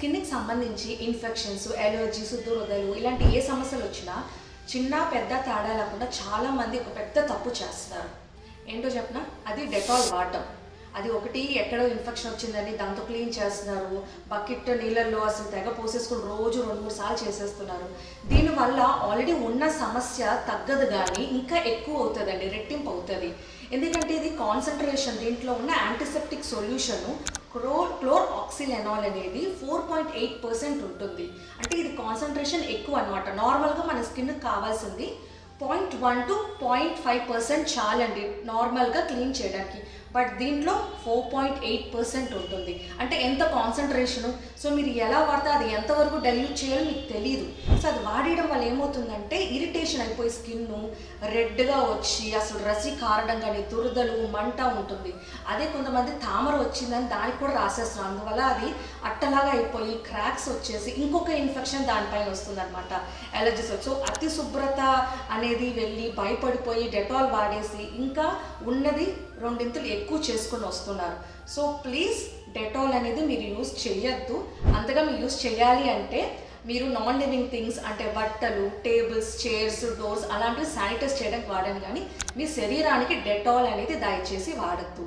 స్కిన్కి సంబంధించి infections, allergies, దురదలు ఇలాంటి ఏ సమస్యలు వచ్చినా చిన్న పెద్ద తేడా లేకుండా చాలామంది ఒక పెద్ద తప్పు చేస్తున్నారు. ఏంటో చెప్పనా, అది డెటాల్ వాడటం. అది ఒకటి ఎక్కడో ఇన్ఫెక్షన్ వచ్చిందని దాంతో క్లీన్ చేస్తున్నారు, బకెట్ నీళ్ళల్లో అసలు తెగ పోసేసుకుని రోజు 2-3 సార్లు చేసేస్తున్నారు. దీనివల్ల ఆల్రెడీ ఉన్న సమస్య తగ్గదు కానీ ఇంకా ఎక్కువ అవుతుందండి, రెట్టింపు అవుతుంది. ఎందుకంటే ఇది కాన్సన్ట్రేషన్, దీంట్లో ఉన్న యాంటీసెప్టిక్ సొల్యూషను క్లోర్ఆక్సిలెనాల్ అనేది 4.8% ఉంటుంది. అంటే ఇది కాన్సన్ట్రేషన్ ఎక్కువ అనమాట. నార్మల్గా మన స్కిన్కి కావాల్సింది 0.1 to 0.5% చాలండి నార్మల్గా క్లీన్ చేయడానికి. బట్ దీంట్లో 4.8% ఉంటుంది. అంటే ఎంత కాన్సన్ట్రేషను. సో మీరు ఎలా వాడితే అది ఎంతవరకు డైల్యూట్ చేయాలో మీకు తెలియదు. సో అది వాడేయడం వల్ల ఏమవుతుందంటే ఇరిటేషన్ అయిపోయి స్కిన్ను రెడ్గా వచ్చి అసలు రసి కారడం కానీ, దురదలు, మంట ఉంటుంది. అదే కొంతమంది తామర వచ్చిందని దానికి కూడా రాసేస్తున్నారు. అందువల్ల అది అట్టలాగా అయిపోయి క్రాక్స్ వచ్చేసి ఇంకొక ఇన్ఫెక్షన్ దానిపైన వస్తుంది అనమాట, ఎలర్జీస్. సో అతి శుభ్రత అనేది వెళ్ళి భయపడిపోయి డెటాల్ వాడేసి ఇంకా ఉన్నది 2 ఎక్కువ చేసుకొని వస్తున్నారు. సో ప్లీజ్ డెటాల్ అనేది మీరు యూజ్ చేయొద్దు. అంతగా మీరు యూజ్ చేయాలి అంటే మీరు నాన్ లివింగ్ థింగ్స్ అంటే బట్టలు, టేబుల్స్, చైర్స్, డోర్స్ అలాంటివి శానిటైజ్ చేయడానికి వాడండి. కానీ మీ శరీరానికి డెటాల్ అనేది దయచేసి వాడద్దు.